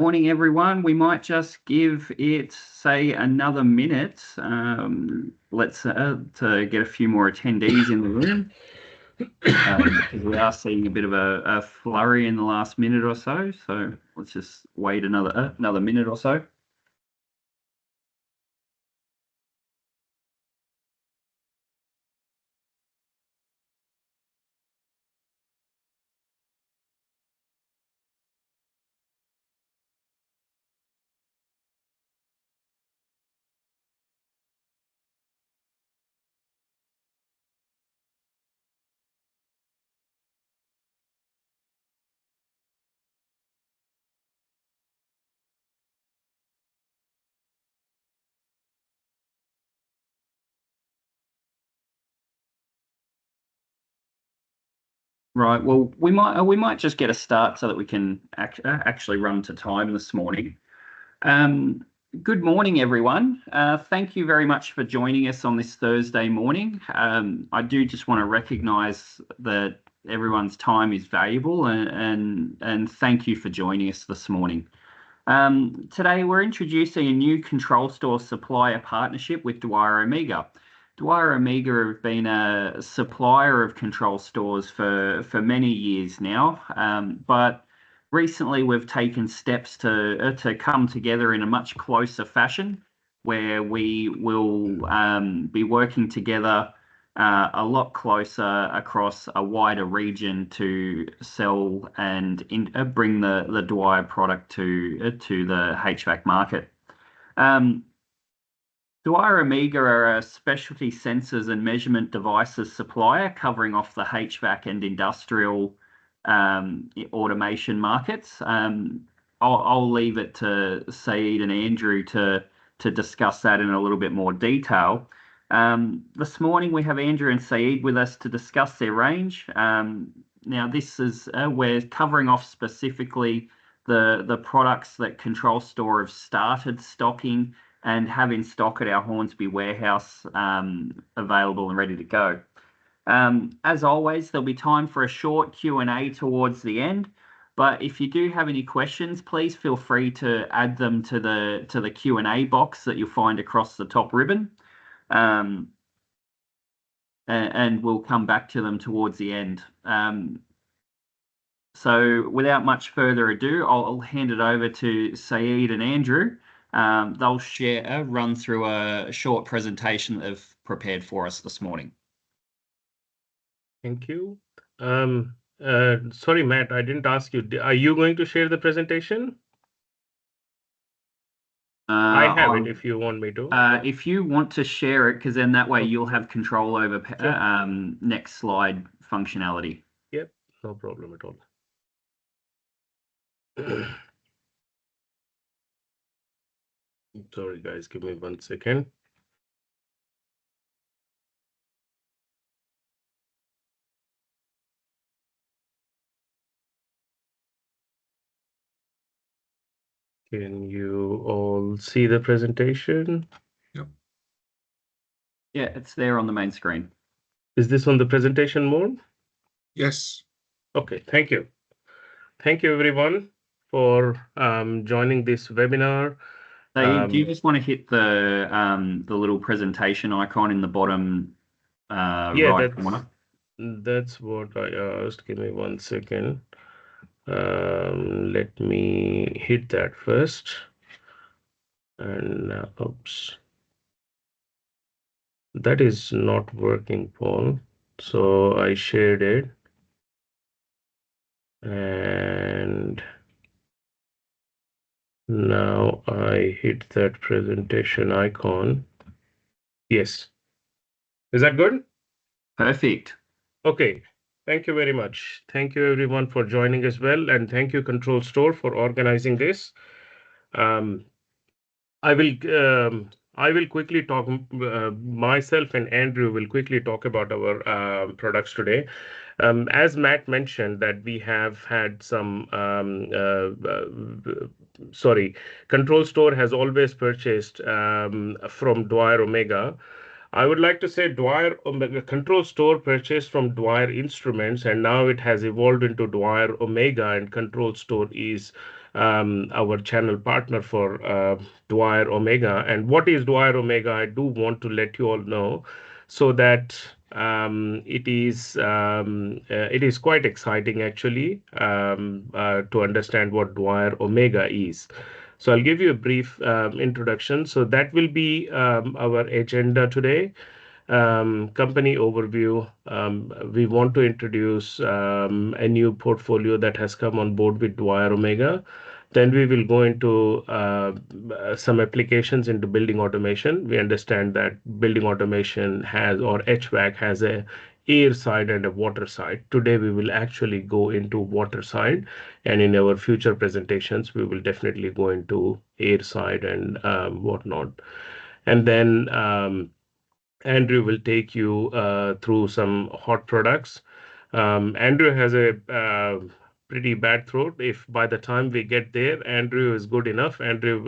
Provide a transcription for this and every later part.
Morning, everyone. We might just give it, say, another minute. Let's to get a few more attendees in the room, because we are seeing a bit of a flurry in the last minute or so. So let's just wait another minute or so. Right. Well, we might just get a start so that we can actually run to time this morning. Good morning, everyone. Thank you very much for joining us on this Thursday morning. I do just want to recognise that everyone's time is valuable, and thank you for joining us this morning. Today we're introducing a new ControlStore supplier partnership with DwyerOmega. DwyerOmega have been a supplier of control stores for many years now, but recently we've taken steps to come together in a much closer fashion, where we will be working together a lot closer across a wider region to sell and bring the Dwyer product to the HVAC market. DwyerOmega are a specialty sensors and measurement devices supplier covering off the HVAC and industrial automation markets. I'll leave it to Saeed and Andrew to discuss that in a little bit more detail. This morning we have Andrew and Saeed with us to discuss their range. Now this is we're covering off specifically the products that ControlStore have started stocking and have in stock at our Hornsby warehouse, available and ready to go. As always, there'll be time for a short Q&A towards the end, but if you do have any questions, please feel free to add them to the Q&A box that you'll find across the top ribbon, and we'll come back to them towards the end. So without much further ado, I'll hand it over to Saeed and Andrew. They'll run through a short presentation that they've prepared for us this morning. Thank you. Sorry, Matt, I didn't ask you. Are you going to share the presentation? I have it if you want me to. If you want to share it, because then that way you'll have control over next slide functionality. Yep, no problem at all. Sorry, guys, give me 1 second. Can you all see the presentation? Yep. Yeah, it's there on the main screen. Is this on the presentation mode? Yes. Okay, thank you. Thank you, everyone, for joining this webinar. Do you just want to hit the little presentation icon in the bottom right corner? That's what I asked. Give me 1 second. Let me hit that first. And oops. That is not working, Paul. So I shared it. And now I hit that presentation icon. Yes. Is that good? Perfect. Okay. Thank you very much. Thank you, everyone, for joining as well. And thank you, ControlStore, for organizing this. I will quickly talk, myself and Andrew will quickly talk about our products today. As Matt mentioned, that we have had some, ControlStore has always purchased from DwyerOmega. I would like to say ControlStore purchased from Dwyer Instruments, and now it has evolved into DwyerOmega, and ControlStore is our channel partner for DwyerOmega. And what is DwyerOmega? I do want to let you all know so that it is quite exciting actually to understand what DwyerOmega is. So I'll give you a brief introduction. So that will be our agenda today. Company overview. We want to introduce a new portfolio that has come on board with DwyerOmega. Then we will go into some applications into building automation. We understand that building automation has, or HVAC has, a air side and a water side. Today we will actually go into water side, and in our future presentations we will definitely go into air side and whatnot. And then Andrew will take you through some hot products. Andrew has a pretty bad throat. If by the time we get there, Andrew is good enough, Andrew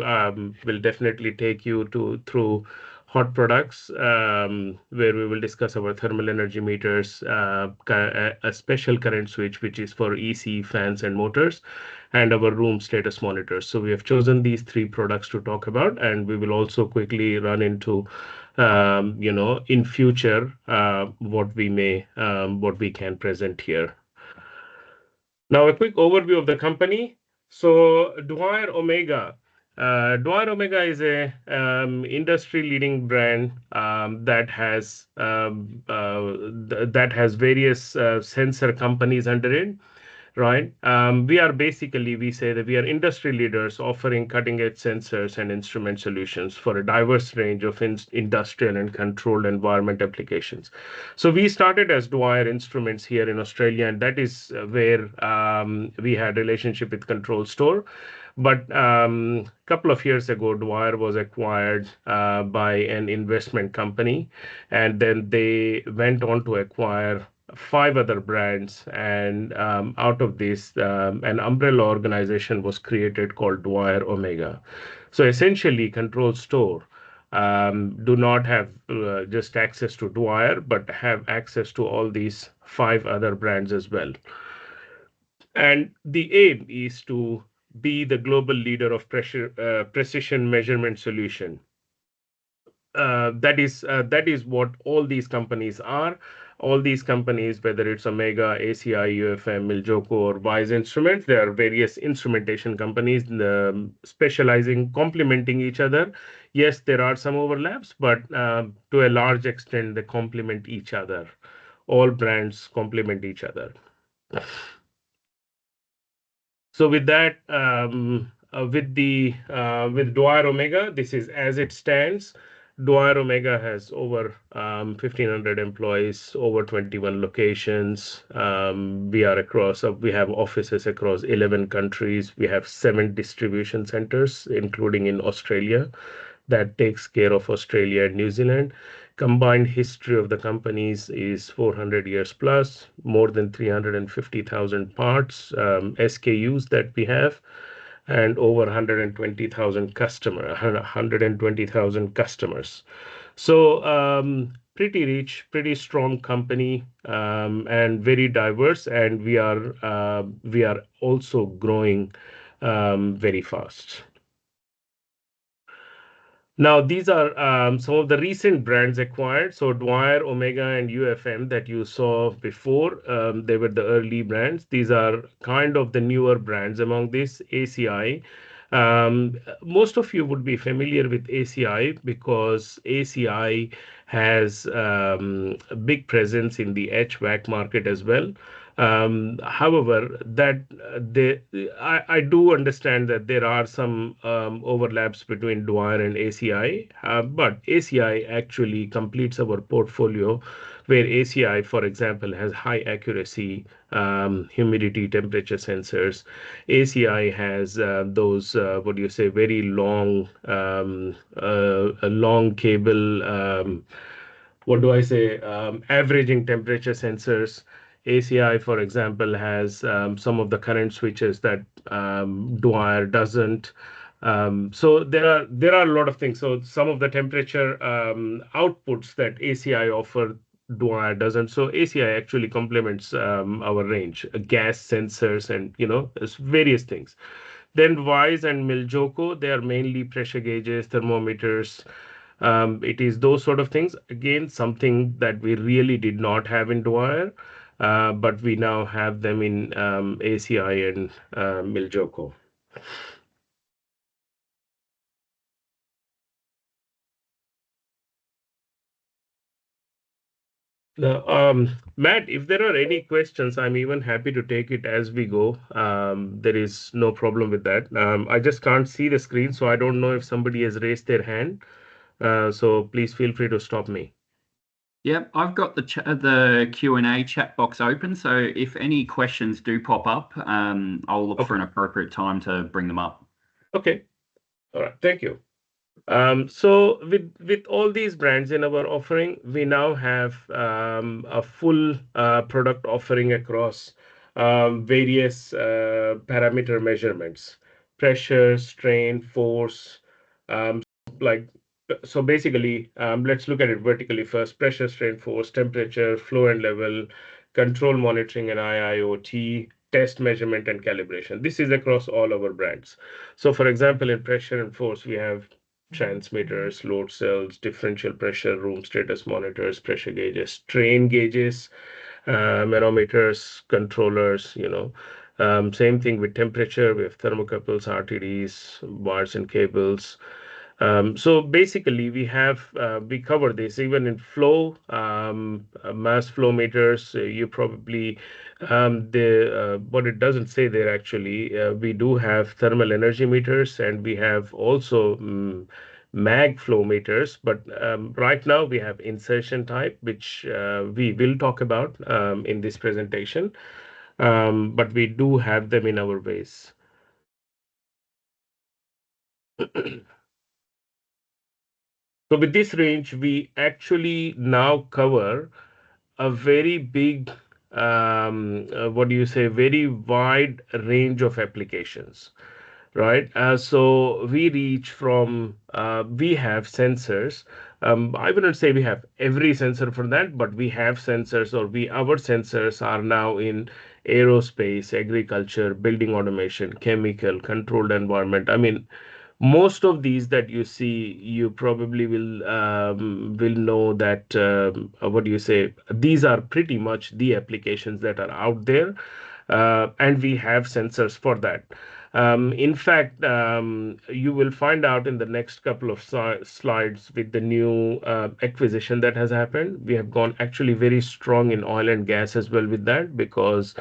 will definitely take you through hot products, where we will discuss our thermal energy meters, a special current switch, which is for EC fans and motors, and our room status monitors. So we have chosen these three products to talk about, and we will also quickly run into in future, what we can present here. Now, a quick overview of the company. So, DwyerOmega is a industry-leading brand that has various sensor companies under it. Right. We are basically, we say that we are industry leaders offering cutting-edge sensors and instrument solutions for a diverse range of industrial and controlled environment applications. So we started as Dwyer Instruments here in Australia, and that is where we had relationship with ControlStore. But a couple of years ago, Dwyer was acquired by an investment company, and then they went on to acquire five other brands, and out of this, an umbrella organization was created called DwyerOmega. So essentially, ControlStore do not have just access to Dwyer, but have access to all these five other brands as well. And the aim is to be the global leader of precision measurement solution. That is what all these companies are. All these companies, whether it's Omega, ACI, UFM, Miljoko, or Wise Instruments, there are various instrumentation companies specializing, complementing each other. Yes, there are some overlaps, but to a large extent, they complement each other. All brands complement each other. So with that, with DwyerOmega, this is as it stands. DwyerOmega has over 1,500 employees, over 21 locations. We have offices across 11 countries. We have 7 distribution centers, including in Australia, that takes care of Australia and New Zealand. Combined history of the companies is 400 years plus, more than 350,000 parts, SKUs that we have, and over 120,000 customers. So pretty rich, pretty strong company, and very diverse, and we are also growing very fast. Now, these are some of the recent brands acquired. So DwyerOmega and UFM that you saw before, they were the early brands. These are kind of the newer brands among these. ACI. Most of you would be familiar with ACI because ACI has a big presence in the HVAC market as well. However, I do understand that there are some overlaps between Dwyer and ACI, but ACI actually completes our portfolio, where ACI, for example, has high accuracy humidity temperature sensors. ACI has those very long long cable averaging temperature sensors. ACI, for example, has some of the current switches that Dwyer doesn't. So there are a lot of things. So some of the temperature outputs that ACI offer, Dwyer doesn't. So ACI actually complements our range, gas sensors, and various things. Then Wise and Miljoko, they are mainly pressure gauges, thermometers. It is those sort of things. Again, something that we really did not have in Dwyer, but we now have them in ACI and Miljoko. Now, Matt, if there are any questions, I'm even happy to take it as we go. There is no problem with that. I just can't see the screen, so I don't know if somebody has raised their hand. So please feel free to stop me. Yep, I've got the Q&A chat box open, so if any questions do pop up, I'll look for an appropriate time to bring them up. Okay. All right. Thank you. So with all these brands in our offering, we now have a full product offering across various parameter measurements: pressure, strain, force. Um, like so, basically, let's look at it vertically first: pressure, strain, force, temperature, flow and level, control monitoring and IIoT, test measurement and calibration. This is across all our brands. So, for example, in pressure and force, we have transmitters, load cells, differential pressure, room status monitors, pressure gauges, strain gauges, manometers, controllers, Same thing with temperature. We have thermocouples, RTDs, wires and cables. So basically, we cover this even in flow, mass flow meters. You probably the what it doesn't say there actually. We do have thermal energy meters, and we have also mag flow meters. But right now we have insertion type, which we will talk about in this presentation. But we do have them in our base. So with this range, we actually now cover a very big, what do you say, very wide range of applications, right? So we reach from, we have sensors. I wouldn't say we have every sensor for that, but we have sensors, or our sensors are now in aerospace, agriculture, building automation, chemical, controlled environment. I mean, most of these that you see, you probably will know that what do you say? These are pretty much the applications that are out there, and we have sensors for that. In fact, you will find out in the next couple of slides with the new acquisition that has happened. We have gone actually very strong in oil and gas as well with that, because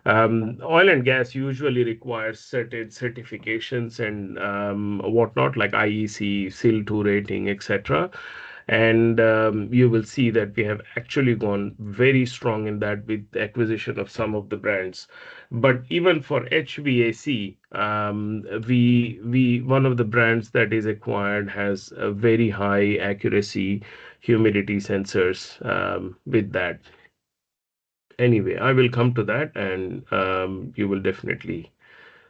oil and gas usually requires certain certifications and whatnot, like IEC, SIL2 rating, etc. And you will see that we have actually gone very strong in that with the acquisition of some of the brands. But even for HVAC, we one of the brands that is acquired has a very high accuracy humidity sensors with that. Anyway, I will come to that, and you will definitely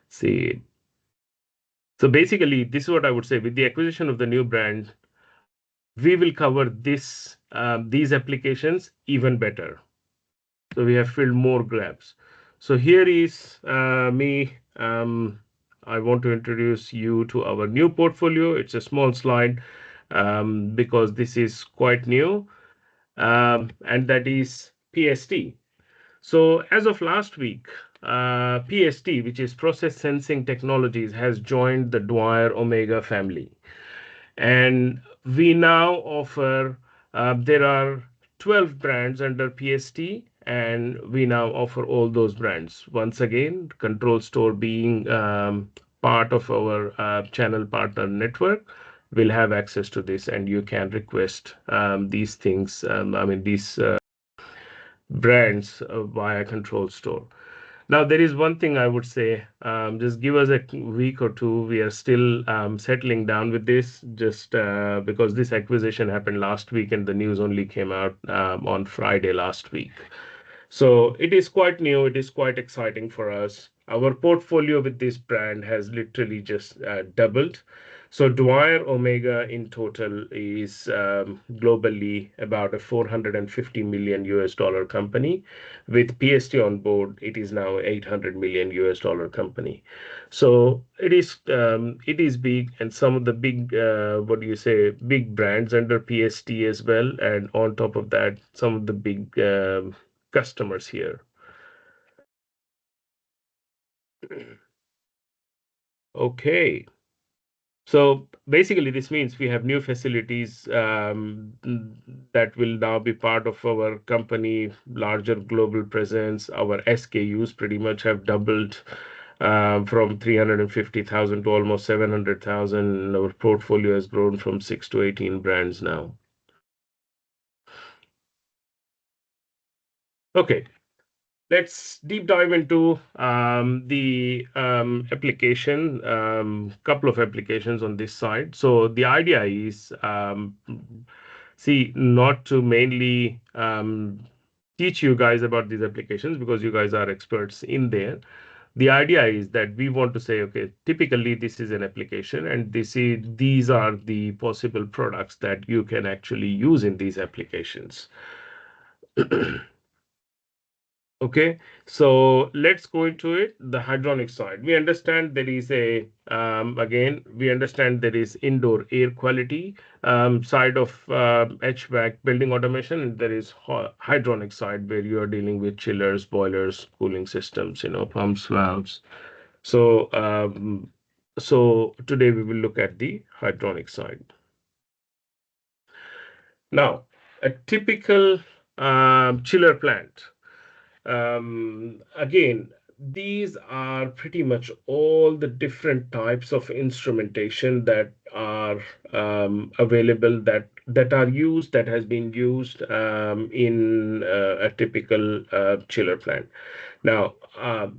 see it. So basically, this is what I would say. With the acquisition of the new brand, we will cover these applications even better. So we have filled more gaps. So here is me. I want to introduce you to our new portfolio. It's a small slide because this is quite new, and that is PST. So as of last week, PST, which is Process Sensing Technologies, has joined the DwyerOmega family. And we now offer, there are 12 brands under PST, and we now offer all those brands. Once again, ControlStore being part of our channel partner network, will have access to this, and you can request these things, these brands via ControlStore. Now, there is one thing I would say, just give us a week or two. We are still settling down with this, just because this acquisition happened last week and the news only came out on Friday last week. So it is quite new. It is quite exciting for us. Our portfolio with this brand has literally just doubled. So DwyerOmega in total is globally about a $450 million company. With PST on board, it is now $800 million company. So it is big, and some of the big big brands under PST as well, and on top of that, some of the big customers here. Okay. So basically, this means we have new facilities that will now be part of our company, larger global presence. Our SKUs pretty much have doubled from 350,000 to almost 700,000. Our portfolio has grown from 6 to 18 brands now. Okay. Let's deep dive into the application, couple of applications on this side. So the idea is, not to mainly teach you guys about these applications because you guys are experts in there. The idea is that we want to say, okay, typically this is an application, and these are the possible products that you can actually use in these applications. Okay, so let's go into it. The hydronic side. We understand there is we understand there is indoor air quality side of HVAC building automation, and there is hydronic side where you are dealing with chillers, boilers, cooling systems, pumps, valves. So, so today we will look at the hydronic side. Now, a typical chiller plant. Again, these are pretty much all the different types of instrumentation that are available that has been used in a typical chiller plant. Now,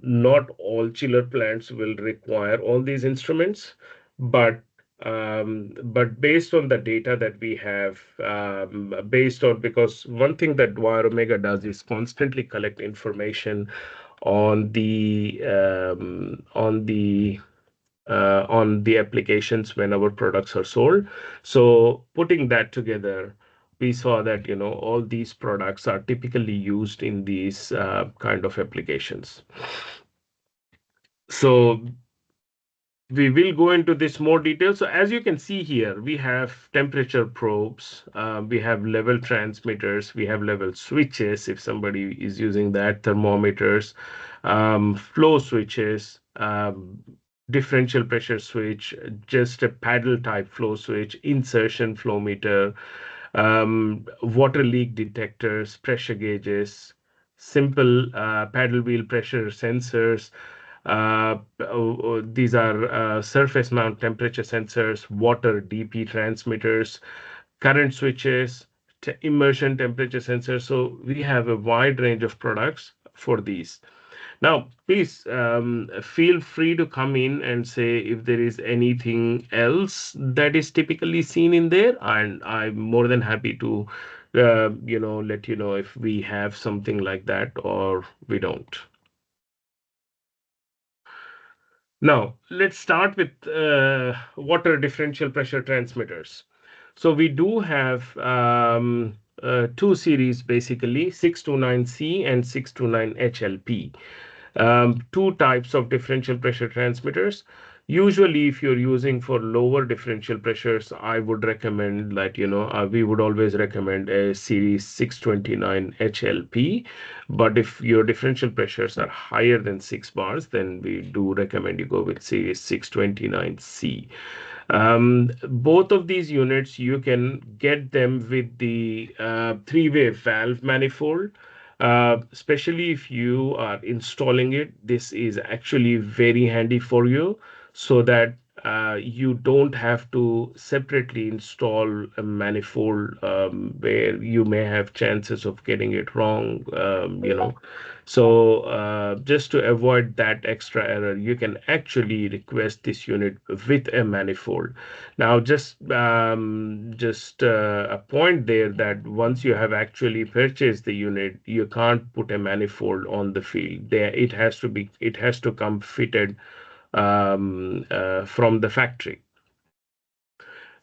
not all chiller plants will require all these instruments, but based on the data that we have, because one thing that DwyerOmega does is constantly collect information on the applications when our products are sold. So putting that together, we saw that all these products are typically used in these kind of applications. So we will go into this more detail. So as you can see here, we have temperature probes, we have level transmitters, we have level switches if somebody is using that, thermometers, flow switches, differential pressure switch, just a paddle type flow switch, insertion flow meter, water leak detectors, pressure gauges, simple paddle wheel pressure sensors. These are surface mount temperature sensors, water DP transmitters, current switches, immersion temperature sensors. So we have a wide range of products for these. Now, please feel free to come in and say if there is anything else that is typically seen in there, and I'm more than happy to, let you know if we have something like that or we don't. Now, let's start with water differential pressure transmitters. So we do have two series, basically 629C and 629HLP. Two types of differential pressure transmitters. Usually, if you're using for lower differential pressures, I would recommend that, we would always recommend a series 629 HLP. But if your differential pressures are higher than 6 bars, then we do recommend you go with series 629C. Both of these units, you can get them with the three-way valve manifold. Especially if you are installing it, this is actually very handy for you so that you don't have to separately install a manifold where you may have chances of getting it wrong, So just to avoid that extra error, you can actually request this unit with a manifold. Now, just a point there that once you have actually purchased the unit, you can't put a manifold on the field. It has to come fitted from the factory.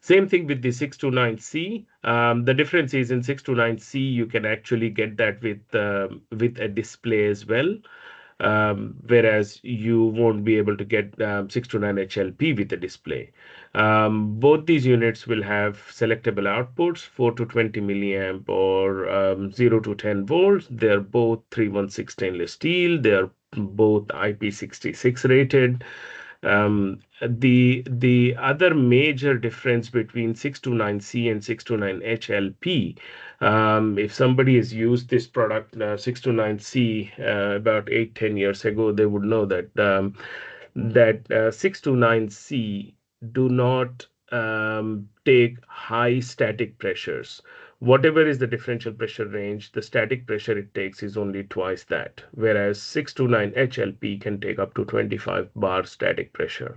Same thing with the 629C. The difference is in 629C, you can actually get that with a display as well. Whereas you won't be able to get 629 HLP with a display. Both these units will have selectable outputs, 4 to 20 milliamp or 0 to 10 volts. They're both 316 stainless steel. They're both IP66 rated. The other major difference between 629C and 629HLP, if somebody has used this product 629C about 8-10 years ago, they would know that 629C do not take high static pressures. Whatever is the differential pressure range, the static pressure it takes is only twice that, whereas 629 HLP can take up to 25 bar static pressure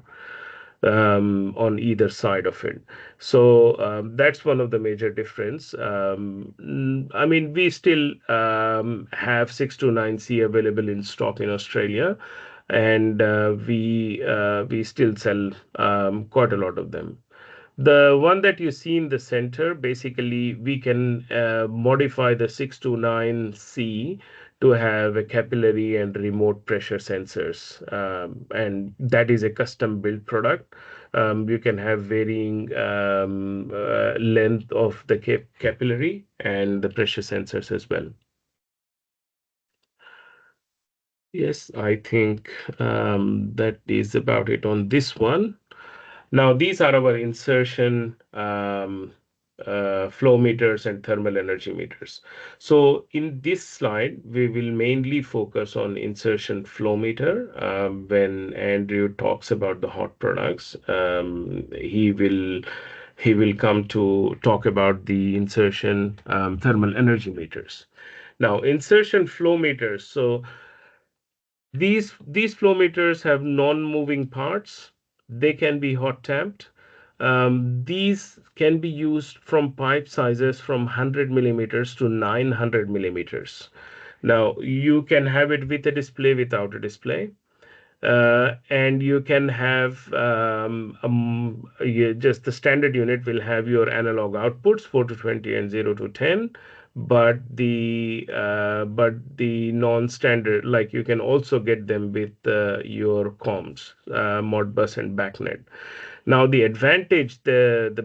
on either side of it. So that's one of the major difference. I mean, we still have 629C available in stock in Australia, and we still sell quite a lot of them. The one that you see in the center, basically, we can modify the 629C to have a capillary and remote pressure sensors. And that is a custom built product. You can have varying length of the capillary and the pressure sensors as well. Yes, I think that is about it on this one. Now, these are our insertion flow meters and thermal energy meters. So in this slide, we will mainly focus on insertion flow meter. When Andrew talks about the hot products, he will come to talk about the insertion thermal energy meters. Now, insertion flow meters. So these flow meters have non-moving parts. They can be hot tapped. These can be used from pipe sizes from 100 millimeters to 900 millimeters. Now, you can have it with a display, without a display. And you can have just the standard unit will have your analog outputs 4 to 20 and 0 to 10, but the non-standard, like, you can also get them with your comms, Modbus and BACnet. Now, the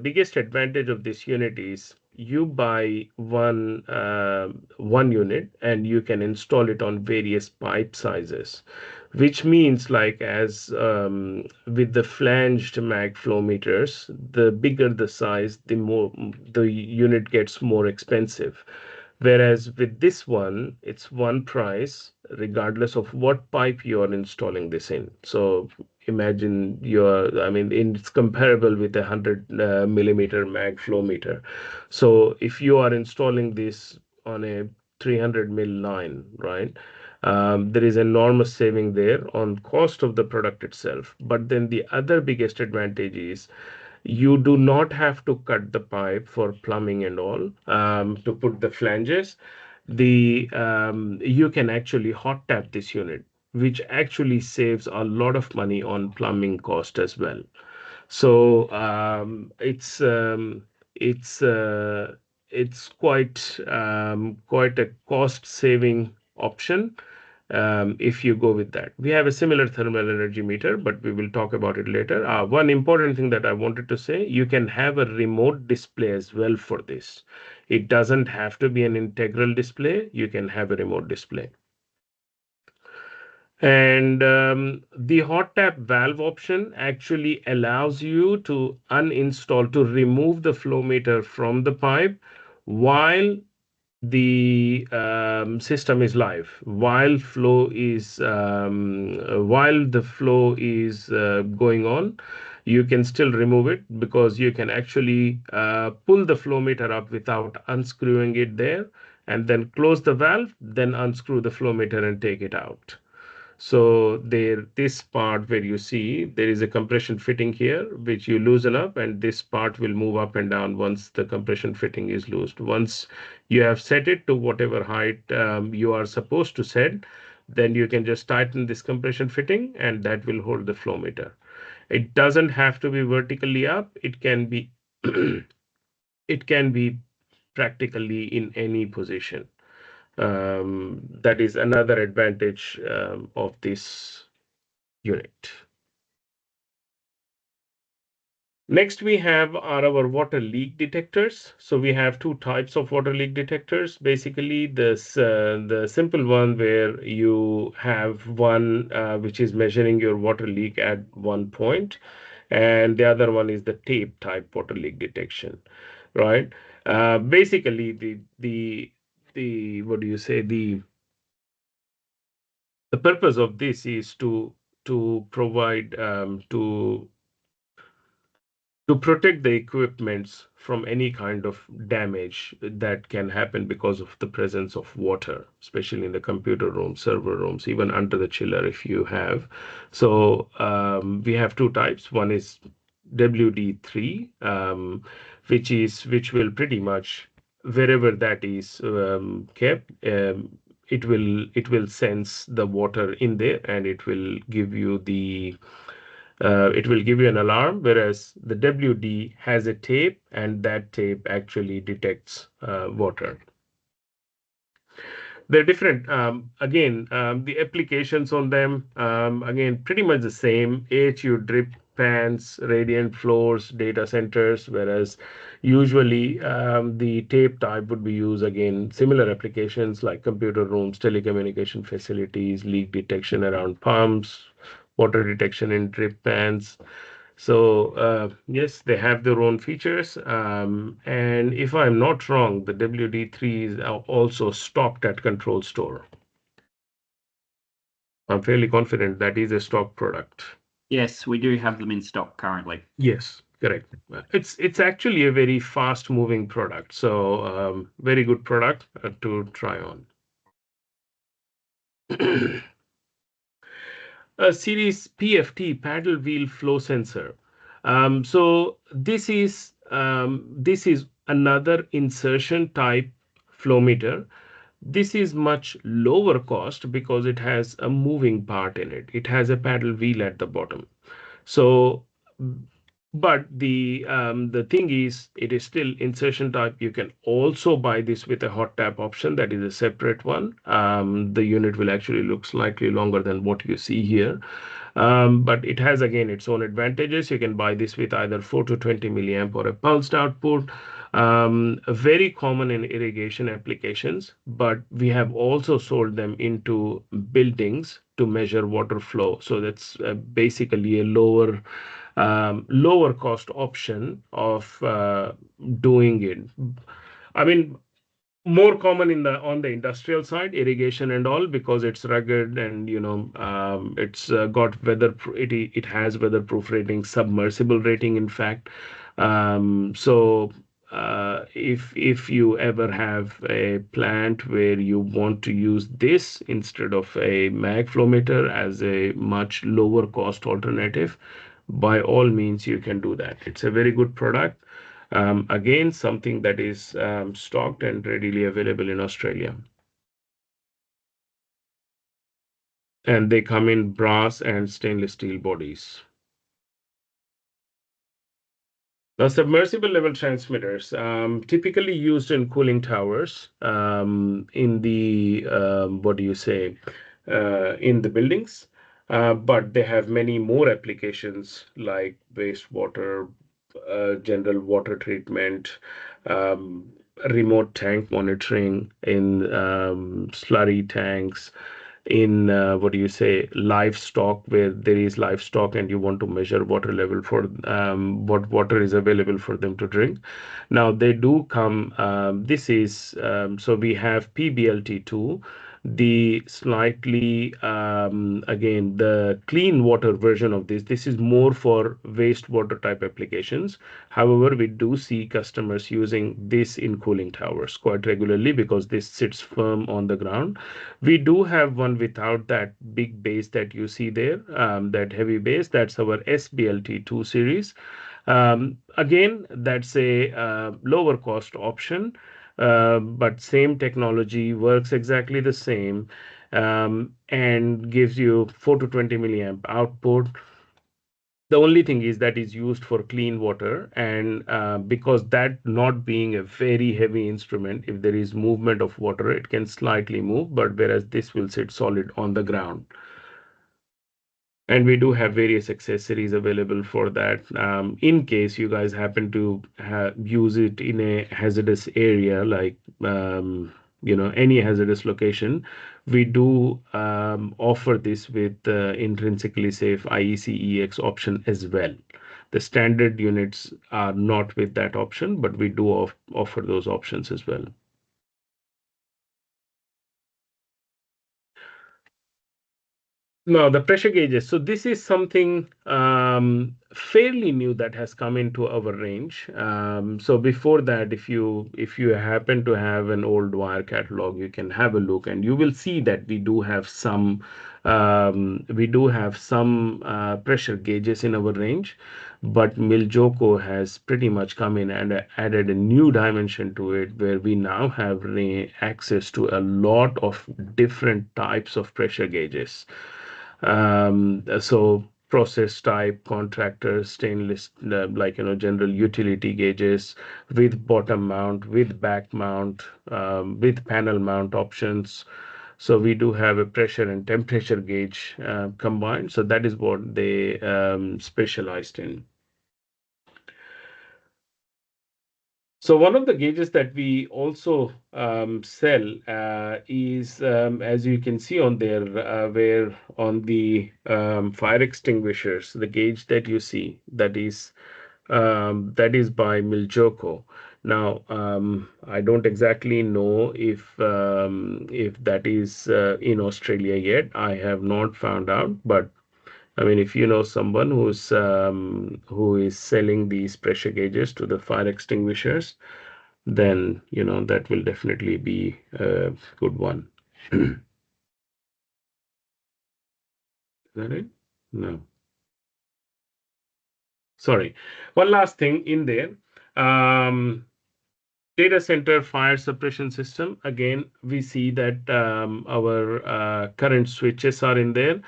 biggest advantage of this unit is you buy one unit and you can install it on various pipe sizes, which means, like, as with the flanged mag flow meters, the bigger the size, the more the unit gets more expensive. Whereas with this one, it's one price regardless of what pipe you are installing this in. So imagine I mean, it's comparable with a 100 millimeter mag flow meter. So if you are installing this on a 300 mil line, right? There is enormous saving there on cost of the product itself. But then the other biggest advantage is you do not have to cut the pipe for plumbing and all to put the flanges. You can actually hot tap this unit, which actually saves a lot of money on plumbing cost as well. So it's it's quite a cost saving option if you go with that. We have a similar thermal energy meter, but we will talk about it later. One important thing that I wanted to say, you can have a remote display as well for this. It doesn't have to be an integral display. You can have a remote display. And the hot tap valve option actually allows you to remove the flow meter from the pipe while the system is live, while the flow is going on. You can still remove it because you can actually pull the flow meter up without unscrewing it there, and then close the valve, then unscrew the flow meter and take it out. So this part where you see there is a compression fitting here, which you loosen up, and this part will move up and down once the compression fitting is loosed. Once you have set it to whatever height you are supposed to set, then you can just tighten this compression fitting, and that will hold the flow meter. It doesn't have to be vertically up. It can be it can be practically in any position. That is another advantage of this unit. Next, we have our water leak detectors. So we have two types of water leak detectors. Basically, the simple one where you have one which is measuring your water leak at one point, and the other one is the tape type water leak detection, right? Basically, the what do you say the purpose of this is to provide to protect the equipments from any kind of damage that can happen because of the presence of water, especially in the computer rooms, server rooms, even under the chiller if you have. So we have two types. One is WD3, which will pretty much wherever that is kept. It will sense the water in there, and it will give you an alarm, whereas the WD has a tape, and that tape actually detects water. They're different. Again, the applications on them, again, pretty much the same. AHU drip fans, radiant floors, data centers, whereas usually the tape type would be used, again, similar applications like computer rooms, telecommunication facilities, leak detection around pumps, water detection in drip fans. So yes, they have their own features. And if I'm not wrong, the WD3 is also stocked at ControlStore. I'm fairly confident that is a stock product. Yes, we do have them in stock currently. Yes, correct. It's actually a very fast-moving product, so very good product to try on. A series PFT, paddle wheel flow sensor. So this is another insertion type flow meter. This is much lower cost because it has a moving part in it. It has a paddle wheel at the bottom. So, but the thing is, it is still insertion type. You can also buy this with a hot tap option. That is a separate one. The unit will actually look slightly longer than what you see here. But it has, again, its own advantages. You can buy this with either 4 to 20 milliamp or a pulsed output. Very common in irrigation applications, but we have also sold them into buildings to measure water flow. So that's basically a lower cost option of doing it. I mean, more common on the industrial side, irrigation and all, because it's rugged and it's got it has weatherproof rating, submersible rating, in fact. So if you ever have a plant where you want to use this instead of a mag flow meter as a much lower cost alternative, by all means you can do that. It's a very good product. Again, something that is stocked and readily available in Australia. And they come in brass and stainless steel bodies. Now, submersible level transmitters, typically used in cooling towers, in the, what do you say, in the buildings. But they have many more applications like wastewater, general water treatment, um, remote tank monitoring in slurry tanks, in what do you say, livestock, where there is livestock and you want to measure water level for what water is available for them to drink. Now they do come. This is so we have PBLT2, the slightly again the clean water version of this. This is more for wastewater type applications. However, we do see customers using this in cooling towers quite regularly because this sits firm on the ground. We do have one without that big base that you see there, that heavy base. That's our SBLT2 series. Again, that's a lower cost option, but same technology, works exactly the same, and gives you 4 to 20 milliamp output. The only thing is that is used for clean water, and because that not being a very heavy instrument, if there is movement of water, it can slightly move, but whereas this will sit solid on the ground. And we do have various accessories available for that. In case you guys happen to use it in a hazardous area, like any hazardous location, we do offer this with intrinsically safe IEC-EX option as well. The standard units are not with that option, but we do offer those options as well. No, the pressure gauges. So this is something fairly new that has come into our range. So before that, if you happen to have an old wire catalog, you can have a look, and you will see that we do have some pressure gauges in our range. But Miljoko has pretty much come in and added a new dimension to it, where we now have access to a lot of different types of pressure gauges. So process type, contractor, stainless, general utility gauges with bottom mount, with back mount, with panel mount options. So we do have a pressure and temperature gauge combined. So that is what they specialized in. So one of the gauges that we also sell is, as you can see on there, where on the fire extinguishers, the gauge that you see, that is by Miljoko. Now, I don't exactly know if that is in Australia yet. I have not found out, but I mean, if you know someone who is selling these pressure gauges to the fire extinguishers, then that will definitely be a good one. Is that it? No. Sorry. One last thing in there. Data center fire suppression system. Again, we see that our current switches are in there.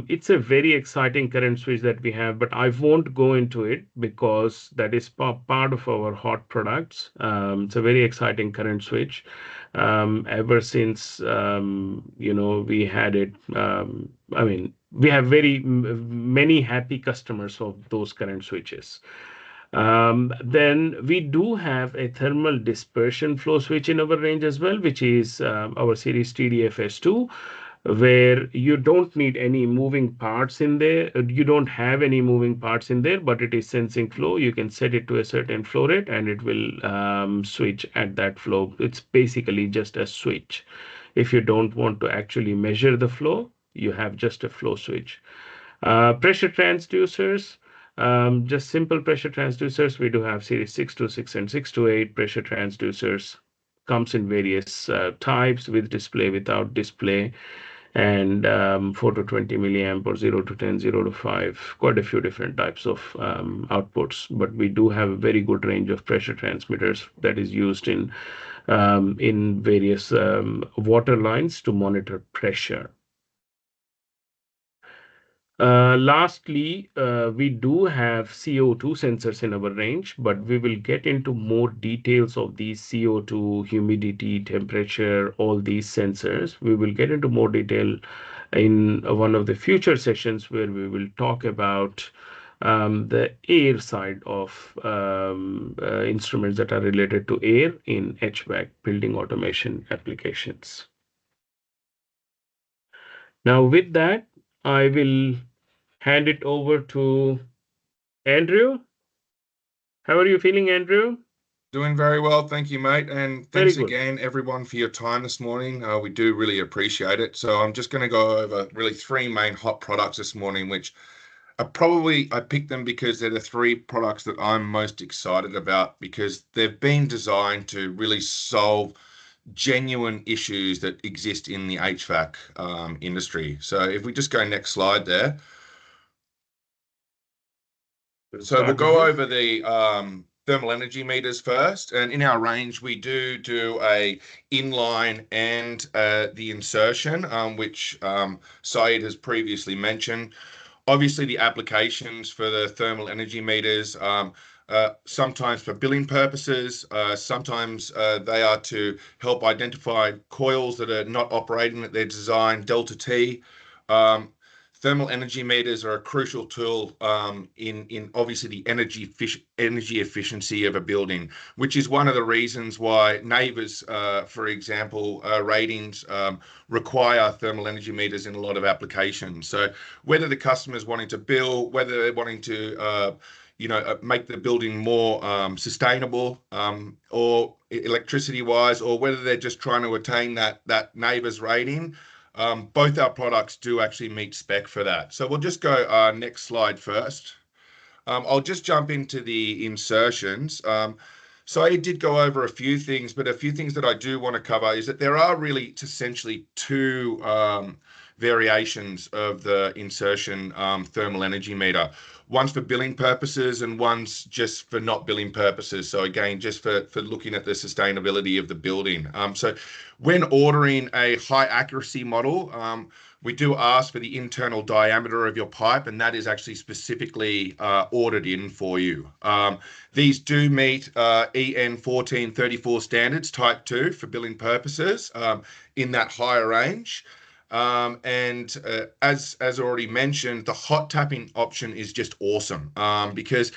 It's a very exciting current switch that we have, but I won't go into it because that is part of our hot products. It's a very exciting current switch. Ever since we had it, I mean, we have many happy customers of those current switches. Then we do have a thermal dispersion flow switch in our range as well, which is our series TDFS2, where you don't need any moving parts in there. You don't have any moving parts in there, but it is sensing flow. You can set it to a certain flow rate and it will switch at that flow. It's basically just a switch. If you don't want to actually measure the flow, you have just a flow switch. Pressure transducers, just simple pressure transducers. We do have series 626 and 628 pressure transducers. Comes in various types, with display, without display, and 4 to 20 milliamp or 0 to 10, 0 to 5, quite a few different types of outputs. But we do have a very good range of pressure transmitters that is used in various water lines to monitor pressure. Lastly, we do have CO2 sensors in our range, but we will get into more details of these CO2, humidity, temperature, all these sensors. We will get into more detail in one of the future sessions where we will talk about the air side of instruments that are related to air in HVAC, building automation applications. Now, with that, I will hand it over to Andrew. How are you feeling, Andrew? Doing very well, thank you, mate. And Very thanks good. again, everyone, for your time this morning. We do really appreciate it. So I'm just going to go over really three main hot products this morning, which I picked them because they're the three products that I'm most excited about, because they've been designed to really solve genuine issues that exist in the HVAC industry. So if we just go next slide there. So we'll go over the thermal energy meters first. And in our range, we do a inline and the insertion, which Saeed has previously mentioned. Obviously, the applications for the thermal energy meters, sometimes for billing purposes, sometimes they are to help identify coils that are not operating at their design, delta T. Thermal energy meters are a crucial tool in obviously the energy efficiency of a building, which is one of the reasons why NABERS, for example, ratings require thermal energy meters in a lot of applications. So whether the customer is wanting to build, whether they're wanting to make the building more sustainable or electricity-wise, or whether they're just trying to attain that NABERS rating, both our products do actually meet spec for that. So we'll just go next slide first. I'll just jump into the insertions. So I did go over a few things, but a few things that I do want to cover is that there are really essentially two variations of the insertion thermal energy meter. One's for billing purposes and one's just for not billing purposes. So again, just for looking at the sustainability of the building. So when ordering a high accuracy model, we do ask for the internal diameter of your pipe, and that is actually specifically ordered in for you. These do meet EN 1434 standards, type 2 for billing purposes in that higher range. As already mentioned, the hot tapping option is just awesome because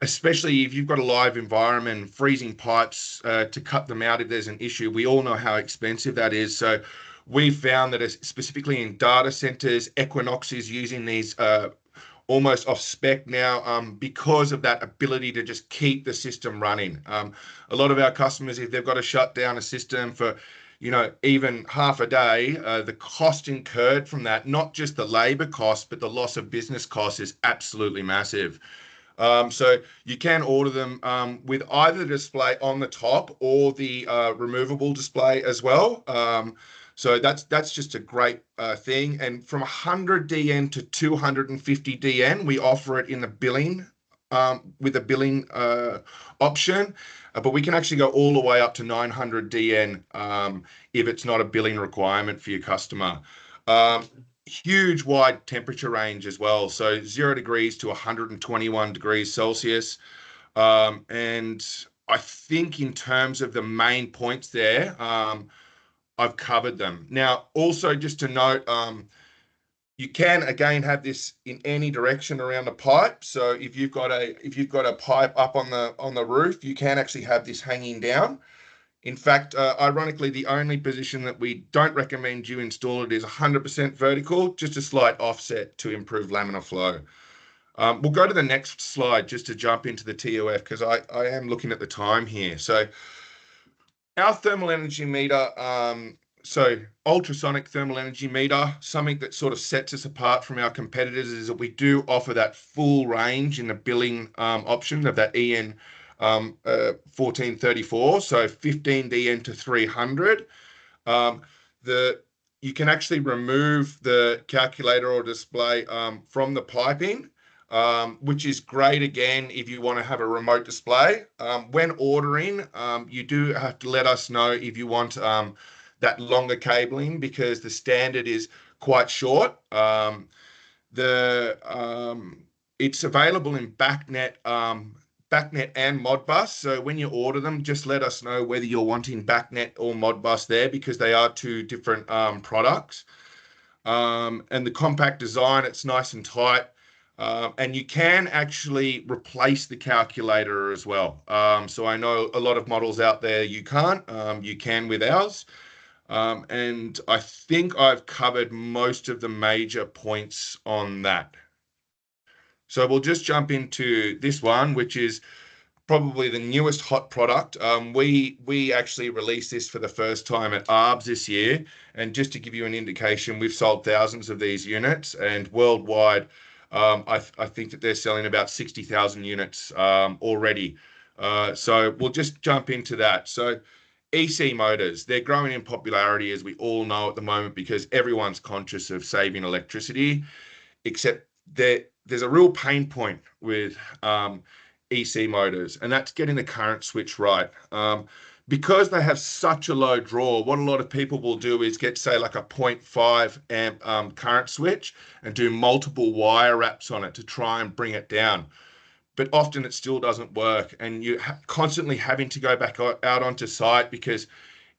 especially if you've got a live environment, freezing pipes to cut them out if there's an issue. We all know how expensive that is. So we found that specifically in data centers, Equinox is using these almost off spec now because of that ability to just keep the system running. A lot of our customers, if they've got to shut down a system for even half a day, the cost incurred from that, not just the labor cost, but the loss of business cost is absolutely massive. So you can order them with either the display on the top or the removable display as well. So that's just a great thing. And from 100 DN to 250 DN, we offer it in the billing with a billing option, but we can actually go all the way up to 900 DN if it's not a billing requirement for your customer. Huge wide temperature range as well. So 0 degrees to 121 degrees Celsius. And I think in terms of the main points there, I've covered them. Now, also just to note, you can again have this in any direction around the pipe. So if you've got a pipe up on the roof, you can actually have this hanging down. In fact, ironically, the only position that we don't recommend you install it is 100% vertical, just a slight offset to improve laminar flow. We'll go to the next slide just to jump into the TOF because I am looking at the time here. So our thermal energy meter, so ultrasonic thermal energy meter, something that sort of sets us apart from our competitors is that we do offer that full range in the billing option of that EN 1434, so 15 DN to 300. You can actually remove the calculator or display from the piping, which is great again if you want to have a remote display. When ordering, you do have to let us know if you want that longer cabling because the standard is quite short. It's available in BACnet and Modbus. So when you order them, just let us know whether you're wanting BACnet or Modbus there because they are two different products. And the compact design, it's nice and tight. And you can actually replace the calculator as well. So I know a lot of models out there you can't. You can with ours. And I think I've covered most of the major points on that. So we'll just jump into this one, which is probably the newest hot product. We actually released this for the first time at ARBS this year. And just to give you an indication, we've sold thousands of these units and worldwide, I think that they're selling about 60,000 units already. So we'll just jump into that. So EC motors, they're growing in popularity as we all know at the moment because everyone's conscious of saving electricity, except there's a real pain point with EC motors, and that's getting the current switch right. because they have such a low draw, what a lot of people will do is get, say, like a 0.5 amp current switch and do multiple wire wraps on it to try and bring it down. But often it still doesn't work, and you're constantly having to go back out onto site because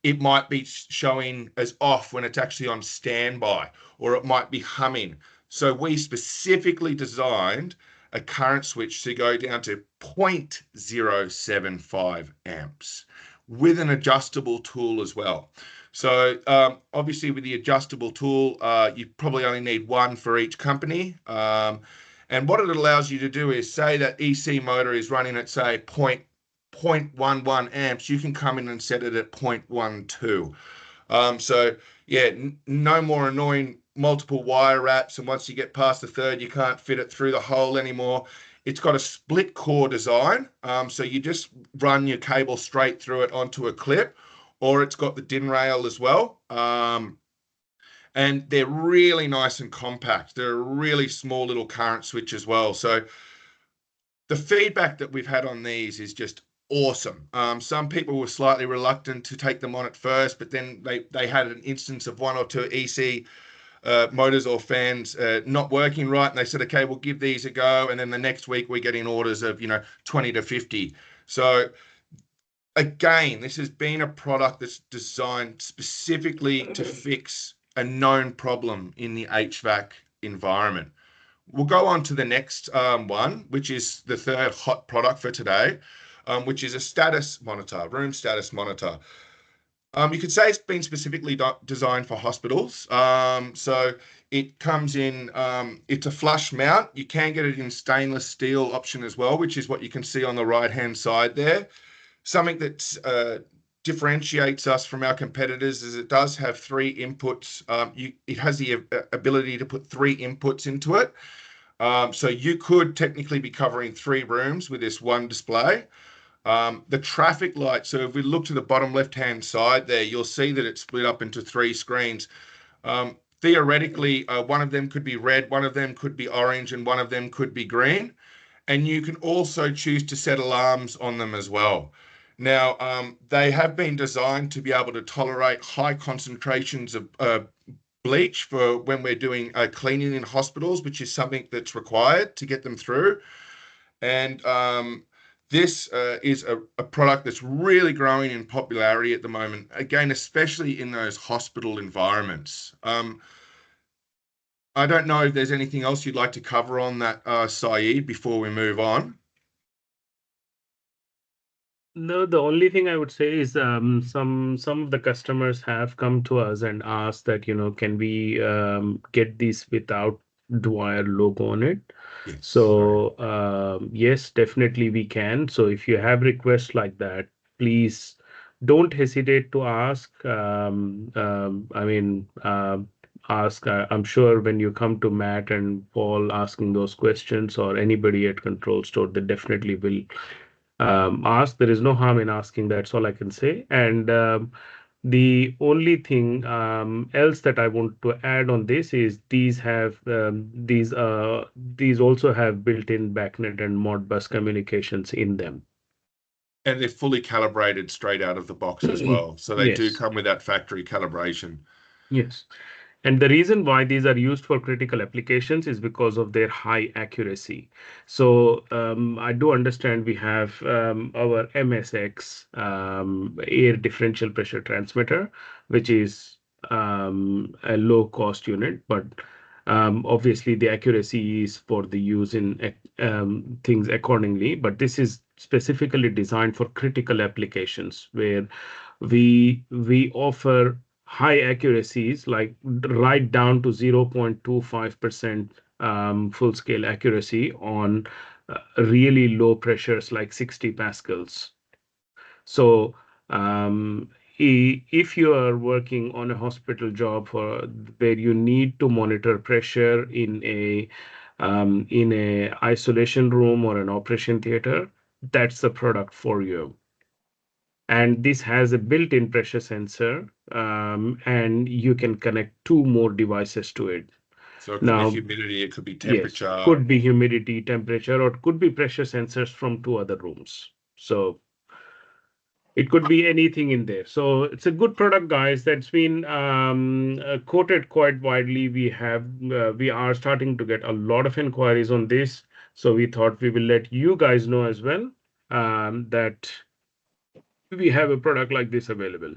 it might be showing as off when it's actually on standby, or it might be humming. So we specifically designed a current switch to go down to 0.075 amps with an adjustable tool as well. So obviously with the adjustable tool, you probably only need one for each company. And what it allows you to do is, say that EC motor is running at, say, 0.11 amps, you can come in and set it at 0.12. So yeah, no more annoying multiple wire wraps, and once you get past the third, you can't fit it through the hole anymore. It's got a split core design, so you just run your cable straight through it onto a clip, or it's got the DIN rail as well. And they're really nice and compact. They're a really small little current switch as well. So the feedback that we've had on these is just awesome. Some people were slightly reluctant to take them on at first, but then they had an instance of one or two EC motors or fans not working right, and they said, okay, we'll give these a go. And then the next week we're getting orders of 20 to 50. So again, this has been a product that's designed specifically to fix a known problem in the HVAC environment. We'll go on to the next one, which is the third hot product for today, which is a status monitor, room status monitor. You could say it's been specifically designed for hospitals. So it comes in, it's a flush mount. You can get it in stainless steel option as well, which is what you can see on the right-hand side there. Something that differentiates us from our competitors is it does have 3 inputs. It has the ability to put 3 inputs into it. So you could technically be covering 3 rooms with this one display. The traffic light, so if we look to the bottom left-hand side there, you'll see that it's split up into 3 screens. Theoretically, one of them could be red, one of them could be orange, and one of them could be green. And you can also choose to set alarms on them as well. Now, they have been designed to be able to tolerate high concentrations of bleach for when we're doing cleaning in hospitals, which is something that's required to get them through. And this is a product that's really growing in popularity at the moment, again, especially in those hospital environments. I don't know if there's anything else you'd like to cover on that, Saeed, before we move on. No, the only thing I would say is some of the customers have come to us and asked that, can we get these without Dwyer logo on it? Yes. So yes, definitely we can. So if you have requests like that, please don't hesitate to ask. Ask. I'm sure when you come to Matt and Paul asking those questions, or anybody at ControlStore, they definitely will ask. There is no harm in asking. That's all I can say. And the only thing else that I want to add on this is these also have built-in BACnet and Modbus communications in them. And they're fully calibrated straight out of the box as well. So they do Yes. come with that factory calibration. Yes. And the reason why these are used for critical applications is because of their high accuracy. So I do understand we have our MSX air differential pressure transmitter, which is a low cost unit, but obviously the accuracy is for the use in things accordingly. But this is specifically designed for critical applications where we offer high accuracies, like right down to 0.25% full scale accuracy on really low pressures like 60 pascals. So if you are working on a hospital job where you need to monitor pressure in a isolation room or an operation theater, that's the product for you. And this has a built-in pressure sensor, and you can connect 2 more devices to it. So it could be humidity, it could be temperature. Yes, could be humidity, temperature, or it could be pressure sensors from 2 other rooms. So It could be anything in there. So it's a good product, guys. That's been quoted quite widely. We are starting to get a lot of inquiries on this. So we thought we will let you guys know as well that we have a product like this available.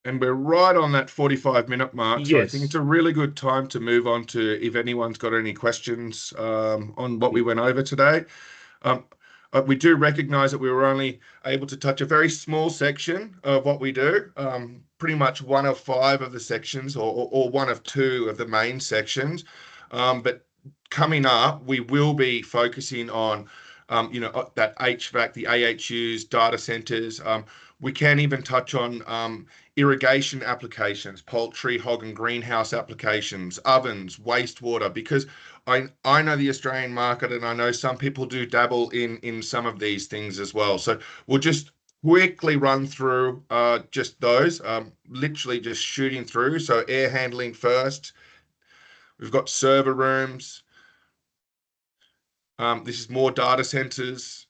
And we're right on that 45-minute mark. So I think it's Yes. a really good time to move on to if anyone's got any questions on what we went over today. We do recognize that we were only able to touch a very small section of what we do, pretty much one of 5 of the sections or one of 2 of the main sections. But coming up, we will be focusing on, that HVAC, the AHUs, data centers. We can even touch on irrigation applications, poultry, hog and greenhouse applications, ovens, wastewater, because I know the Australian market, and I know some people do dabble in some of these things as well. So we'll just quickly run through just those, literally just shooting through. So air handling first. We've got server rooms. This is more data centers.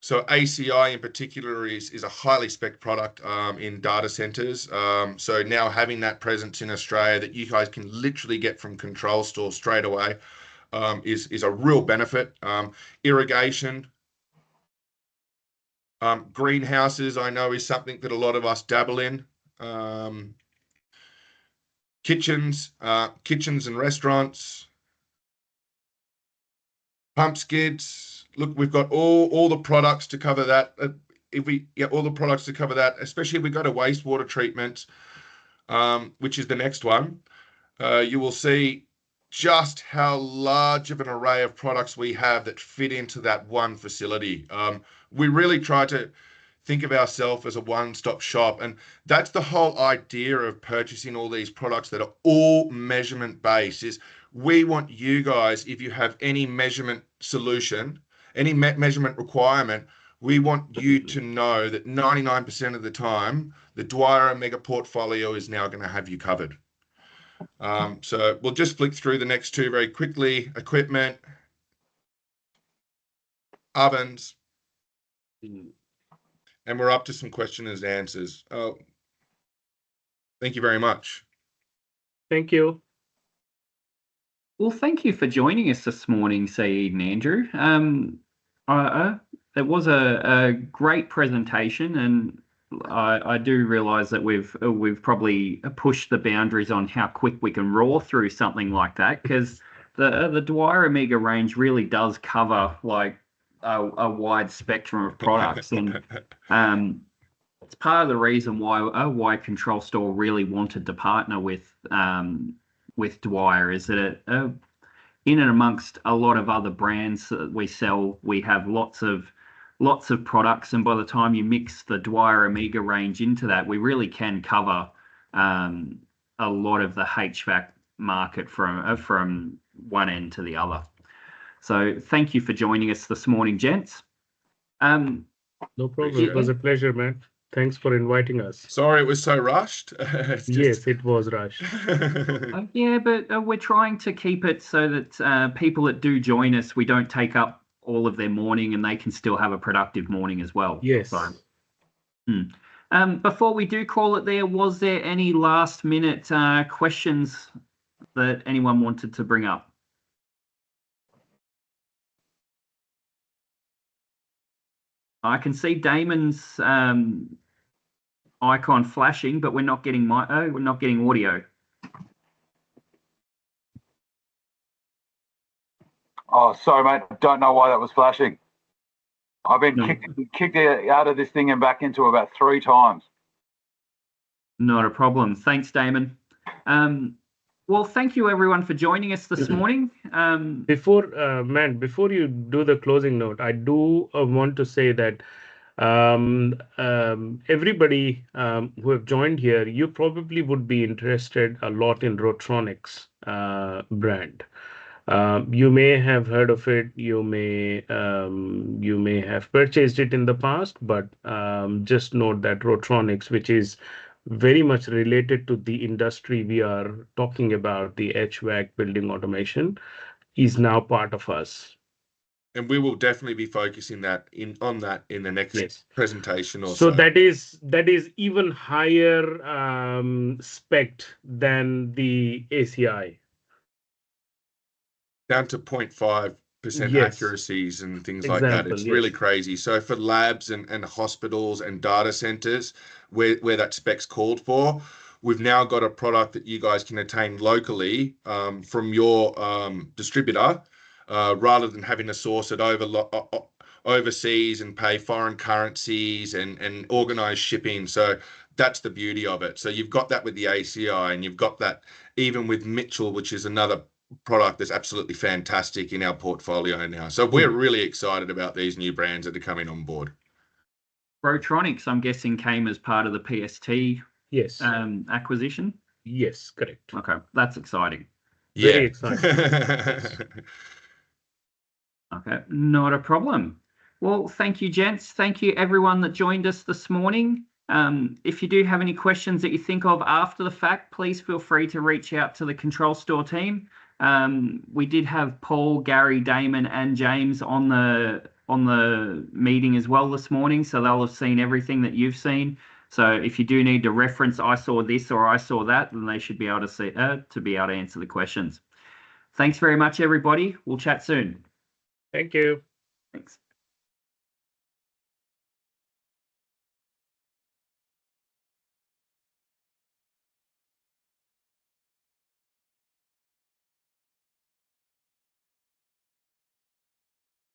So ACI in particular is a highly spec product in data centers. So now having that presence in Australia that you guys can literally get from ControlStore straight away is a real benefit. Irrigation, greenhouses, I know is something that a lot of us dabble in. Kitchens and restaurants, pump skids. Look, we've got all the products to cover that. All the products to cover that, especially if we go to wastewater treatment, which is the next one, you will see just how large of an array of products we have that fit into that one facility. We really try to think of ourselves as a one-stop shop, and that's the whole idea of purchasing all these products that are all measurement based. Is we want you guys, if you have any measurement solution, any measurement requirement, we want you to know that 99% of the time, the DwyerOmega portfolio is now going to have you covered. So we'll just flick through the next 2 very quickly. Equipment, ovens, and we're up to some questions and answers. Thank you very much. Thank you. Well, thank you for joining us this morning, Saeed and Andrew. It was a great presentation, and I do realise that we've probably pushed the boundaries on how quick we can roar through something like that, because the DwyerOmega range really does cover like a wide spectrum of products, and it's part of the reason why ControlStore really wanted to partner with Dwyer, is that it, in and amongst a lot of other brands that we sell, we have lots of products, and by the time you mix the DwyerOmega range into that, we really can cover a lot of the HVAC market from one end to the other. So thank you for joining us this morning, gents. No problem. It was a pleasure, man. Thanks for inviting us. Sorry it was so rushed. Yes, it was rushed. Yeah, but we're trying to keep it so that people that do join us, we don't take up all of their morning, and they can still have a productive morning as well. Yes. So, before we do call it there, was there any last minute questions that anyone wanted to bring up? I can see Damon's icon flashing, but we're not getting audio. Oh, sorry, mate. Don't know why that was flashing. I've been kicked out of this thing and back into about 3 times. Not a problem. Thanks, Damon. Well, thank you everyone for joining us this morning. Before you do the closing note, I do want to say that everybody who have joined here, you probably would be interested a lot in Rotronics brand. You may have heard of it. You may have purchased it in the past, but just note that Rotronics, which is very much related to the industry we are talking about, the HVAC building automation, is now part of us. And we will definitely be focusing on that in the next presentation or so. so. That is even higher spec than the ACI. Down to 0.5% accuracies and things like that. It's really crazy. So for labs and hospitals and data centers where that spec's called for, we've now got a product that you guys can attain locally from your distributor, rather than having to source it overseas and pay foreign currencies and organize shipping. So that's the beauty of it. So you've got that with the ACI, and you've got that even with Mitchell, which is another product that's absolutely fantastic in our portfolio now. So we're really excited about these new brands that are coming on board. Rotronics, I'm guessing, came as part of the PST acquisition. Yes, correct. Okay, that's exciting. Very exciting. Okay, not a problem. Well, thank you, gents. Thank you, everyone that joined us this morning. If you do have any questions that you think of after the fact, please feel free to reach out to the ControlStore team. We did have Paul, Gary, Damon, and James on the meeting as well this morning, so they'll have seen everything that you've seen. So if you do need to reference, I saw this or I saw that, then they should be able to see to be able to answer the questions. Thanks very much, everybody. We'll chat soon. Thank you. Thanks.